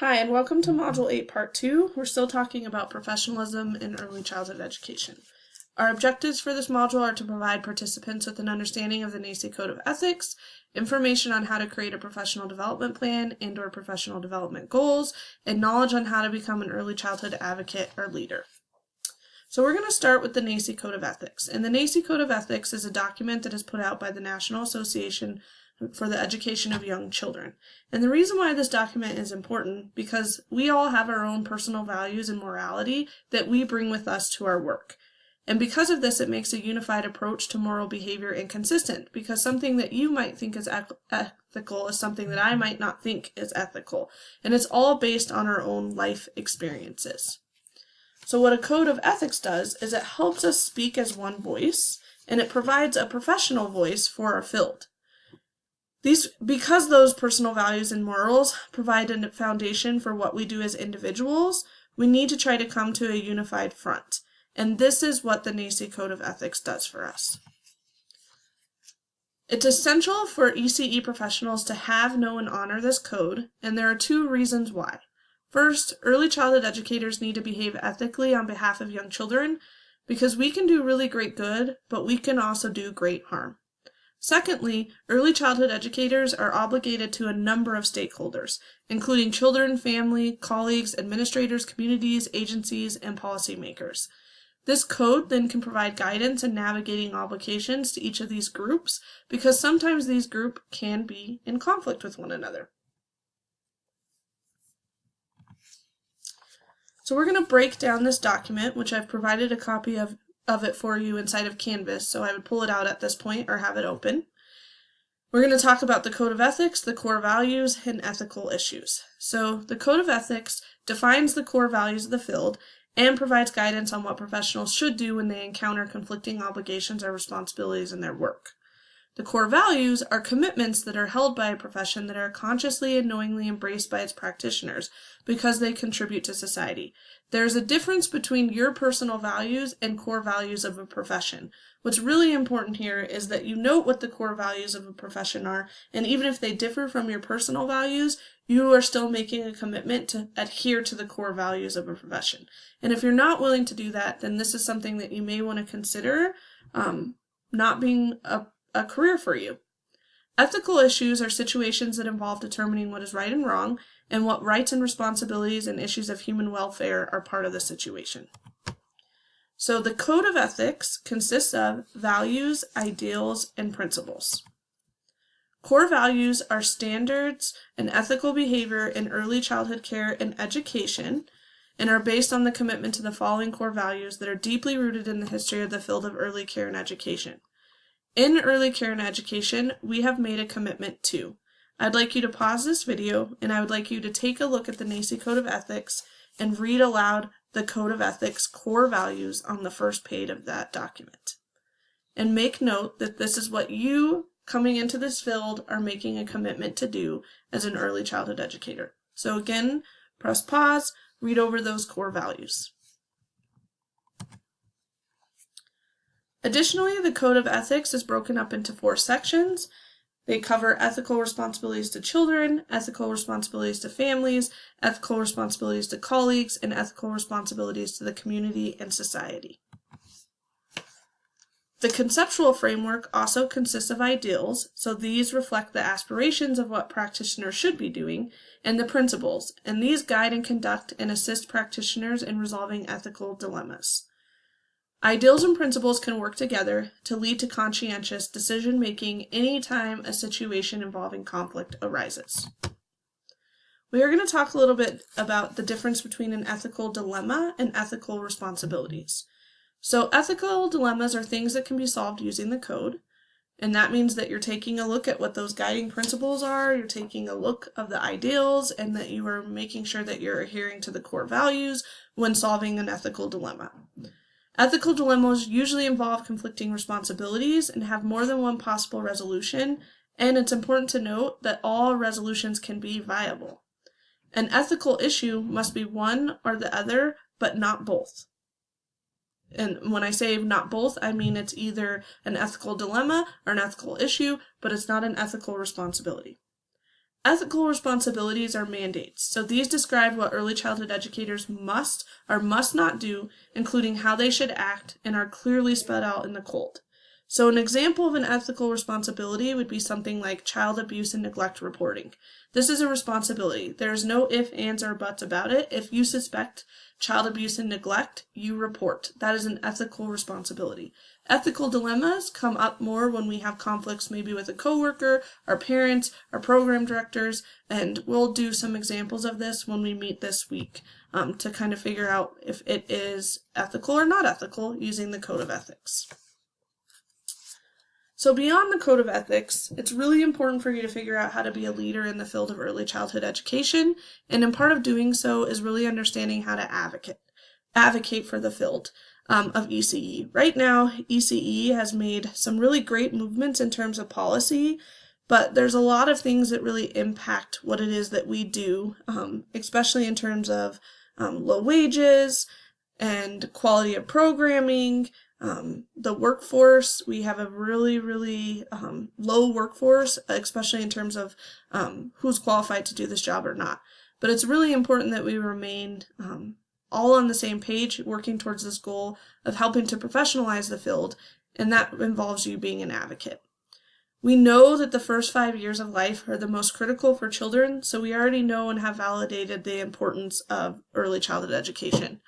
Hi, and welcome to Module 8, Part 2. We're still talking about professionalism in early childhood education. Our objectives for this module are to provide participants with an understanding of the NAEYC Code of Ethics, information on how to create a professional development plan and/or professional development goals, and knowledge on how to become an early childhood advocate or leader. So we're going to start with the NAEYC Code of Ethics. And the NAEYC Code of Ethics is a document that is put out by the National Association for the Education of Young Children. And the reason why this document is important because we all have our own personal values and morality that we bring with us to our work. And because of this, it makes a unified approach to moral behavior inconsistent, because something that you might think is ethical is something that I might not think is ethical. And it's all based on our own life experiences. So what a code of ethics does is it helps us speak as one voice, and it provides a professional voice for our field. Because those personal values and morals provide a foundation for what we do as individuals, we need to try to come to a unified front. And this is what the NAEYC Code of Ethics does for us. It's essential for ECE professionals to have, know, and honor this code, and there are two reasons why. First, early childhood educators need to behave ethically on behalf of young children because we can do really great good, but we can also do great harm. Secondly, early childhood educators are obligated to a number of stakeholders, including children, family, colleagues, administrators, communities, agencies, and policymakers. This code then can provide guidance in navigating obligations to each of these groups because sometimes these groups can be in conflict with one another. So we're going to break down this document, which I've provided a copy of it for you inside of Canvas, so I would pull it out at this point or have it open. We're going to talk about the Code of Ethics, the core values, and ethical issues. So the Code of Ethics defines the core values of the field and provides guidance on what professionals should do when they encounter conflicting obligations or responsibilities in their work. The core values are commitments that are held by a profession that are consciously and knowingly embraced by its practitioners because they contribute to society. There's a difference between your personal values and core values of a profession. What's really important here is that you note what the core values of a profession are, and even if they differ from your personal values, you are still making a commitment to adhere to the core values of a profession. And if you're not willing to do that, then this is something that you may want to consider not being a career for you. Ethical issues are situations that involve determining what is right and wrong, and what rights and responsibilities and issues of human welfare are part of the situation. So the Code of Ethics consists of values, ideals, and principles. Core values are standards and ethical behavior in early childhood care and education, and are based on the commitment to the following core values that are deeply rooted in the history of the field of early care and education. In early care and education, we have made a commitment to. I'd like you to pause this video, and I would like you to take a look at the NAEYC Code of Ethics and read aloud the Code of Ethics core values on the first page of that document. And make note that this is what you, coming into this field, are making a commitment to do as an early childhood educator. So again, press pause, read over those core values. Additionally, the Code of Ethics is broken up into 4 sections. They cover ethical responsibilities to children, ethical responsibilities to families, ethical responsibilities to colleagues, and ethical responsibilities to the community and society. The conceptual framework also consists of ideals, so these reflect the aspirations of what practitioners should be doing, and the principles, and these guide and conduct and assist practitioners in resolving ethical dilemmas. Ideals and principles can work together to lead to conscientious decision-making anytime a situation involving conflict arises. We are going to talk a little bit about the difference between an ethical dilemma and ethical responsibilities. So ethical dilemmas are things that can be solved using the code, and that means that you're taking a look at what those guiding principles are, you're taking a look of the ideals, and that you are making sure that you're adhering to the core values when solving an ethical dilemma. Ethical dilemmas usually involve conflicting responsibilities and have more than one possible resolution, and it's important to note that all resolutions can be viable. An ethical issue must be one or the other, but not both. And when I say not both, I mean it's either an ethical dilemma or an ethical issue, but it's not an ethical responsibility. Ethical responsibilities are mandates. So these describe what early childhood educators must or must not do, including how they should act, and are clearly spelled out in the COLD. So an example of an ethical responsibility would be something like child abuse and neglect reporting. This is a responsibility. There is no ifs, ands, or buts about it. If you suspect child abuse and neglect, you report. That is an ethical responsibility. Ethical dilemmas come up more when we have conflicts maybe with a coworker, our parents, our program directors, and we'll do some examples of this when we meet this week to kind of figure out if it is ethical or not ethical using the Code of Ethics. So beyond the Code of Ethics, it's really important for you to figure out how to be a leader in the field of early childhood education, and in part of doing so is really understanding how to advocate for the field of ECE. Right now, ECE has made some really great movements in terms of policy, but there's a lot of things that really impact what it is that we do, especially in terms of low wages and quality of programming. The workforce, we have a really low workforce, especially in terms of who's qualified to do this job or not. But it's really important that we remain all on the same page, working towards this goal of helping to professionalize the field, and that involves you being an advocate. We know that the first 5 years of life are the most critical for children, so we already know and have validated the importance of early childhood education.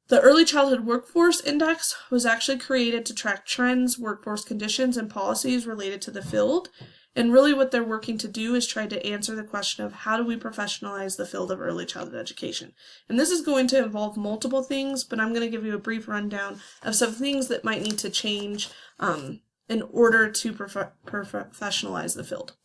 The Early Childhood Workforce Index was actually created to track trends, workforce conditions, and policies related to the field. And really what they're working to do is try to answer the question of how do we professionalize the field of early childhood education. And this is going to involve multiple things, but I'm going to give you a brief rundown of some things that might need to change in order to professionalize the field.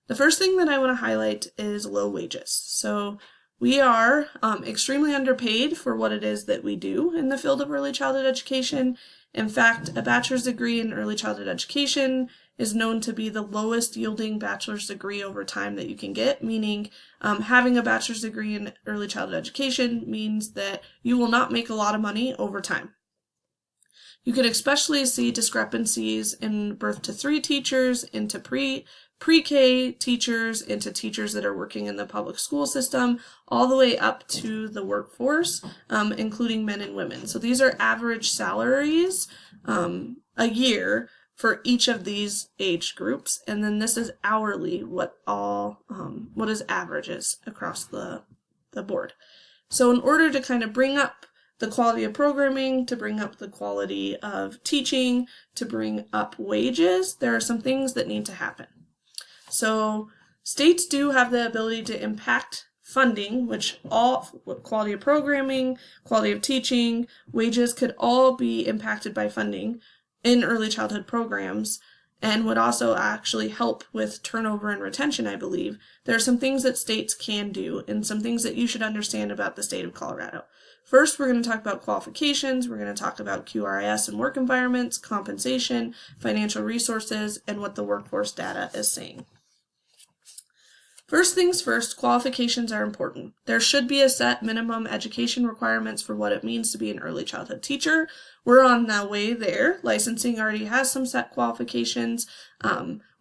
The first thing that I want to highlight is low wages. So we are extremely underpaid for what it is that we do in the field of early childhood education. In fact, a bachelor's degree in early childhood education is known to be the lowest yielding bachelor's degree over time that you can get, meaning having a bachelor's degree in early childhood education means that you will not make a lot of money over time. You could especially see discrepancies in birth to 3 teachers, into pre-K teachers, into teachers that are working in the public school system, all the way up to the workforce, including men and women. So these are average salaries a year for each of these age groups, and then this is hourly what is averages across the board. So in order to kind of bring up the quality of programming, to bring up the quality of teaching, to bring up wages, there are some things that need to happen. So states do have the ability to impact funding, which quality of programming, quality of teaching, wages could all be impacted by funding in early childhood programs, and would also actually help with turnover and retention, I believe. There are some things that states can do and some things that you should understand about the state of Colorado. First, we're going to talk about qualifications, we're going to talk about QRIS and work environments, compensation, financial resources, and what the workforce data is saying. First things first, qualifications are important. There should be a set minimum education requirements for what it means to be an early childhood teacher. We're on the way there. Licensing already has some set qualifications.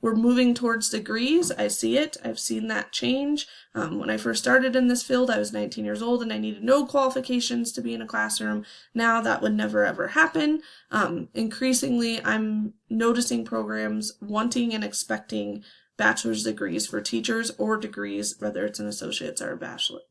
We're moving towards degrees. I see it. I've seen that change. When I first started in this field, I was 19 years old and I needed no qualifications to be in a classroom. Now that would never ever happen. Increasingly, I'm noticing programs wanting and expecting bachelor's degrees for teachers, or degrees, whether it's an associate's or a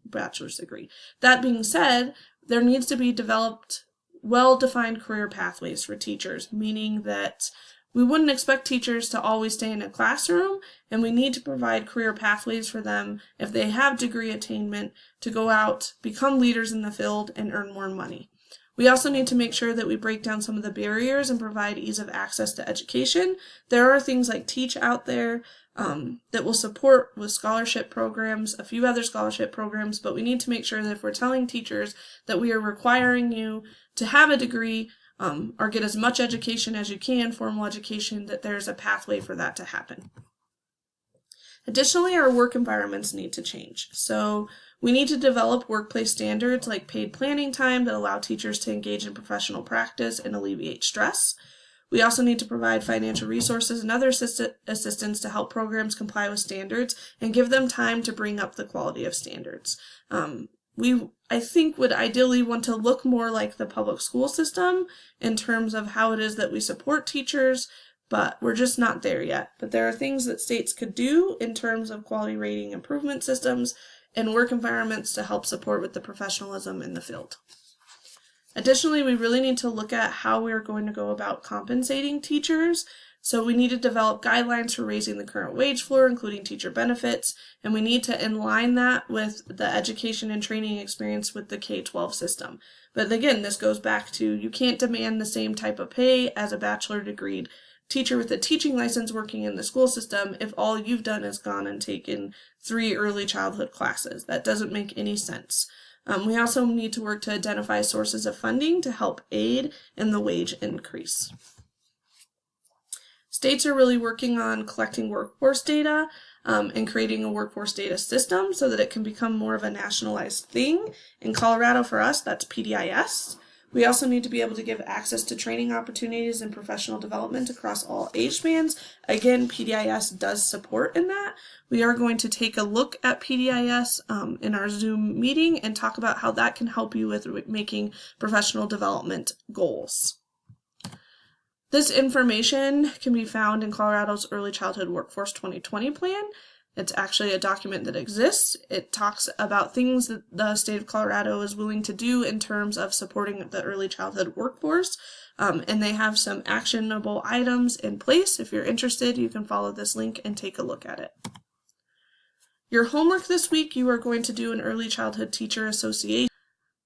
bachelor's degree. That being said, there needs to be developed well-defined career pathways for teachers, meaning that we wouldn't expect teachers to always stay in a classroom, and we need to provide career pathways for them if they have degree attainment to go out, become leaders in the field, and earn more money. We also need to make sure that we break down some of the barriers and provide ease of access to education. There are things like Teach out there that will support with scholarship programs, a few other scholarship programs, but we need to make sure that if we're telling teachers that we are requiring you to have a degree or get as much education as you can, formal education, that there's a pathway for that to happen. Additionally, our work environments need to change. So we need to develop workplace standards like paid planning time that allow teachers to engage in professional practice and alleviate stress. We also need to provide financial resources and other assistance to help programs comply with standards and give them time to bring up the quality of standards. I think would ideally want to look more like the public school system in terms of how it is that we support teachers, but we're just not there yet. But there are things that states could do in terms of quality rating improvement systems and work environments to help support with the professionalism in the field. Additionally, we really need to look at how we're going to go about compensating teachers. So we need to develop guidelines for raising the current wage floor, including teacher benefits, and we need to align that with the education and training experience with the K-12 system. But again, this goes back to you can't demand the same type of pay as a bachelor degreed teacher with a teaching license working in the school system if all you've done is gone and taken 3 early childhood classes. That doesn't make any sense. We also need to work to identify sources of funding to help aid in the wage increase. States are really working on collecting workforce data and creating a workforce data system so that it can become more of a nationalized thing. In Colorado, for us, that's PDIS. We also need to be able to give access to training opportunities and professional development across all age bands. Again, PDIS does support in that. We are going to take a look at PDIS in our Zoom meeting and talk about how that can help you with making professional development goals. This information can be found in Colorado's Early Childhood Workforce 2020 plan. It's actually a document that exists. It talks about things that the state of Colorado is willing to do in terms of supporting the early childhood workforce, and they have some actionable items in place. If you're interested, you can follow this link and take a look at it. Your homework this week, you are going to do an Early Childhood Teacher Association.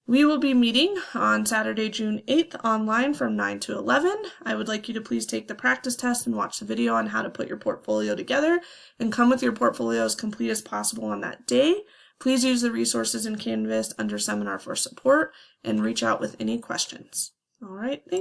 We will be meeting on Saturday, June 8th online from 9 to 11. I would like you to please take the practice test and watch the video on how to put your portfolio together and come with your portfolio as complete as possible on that day. Please use the resources in Canvas under Seminar for Support and reach out with any questions. All right, thanks.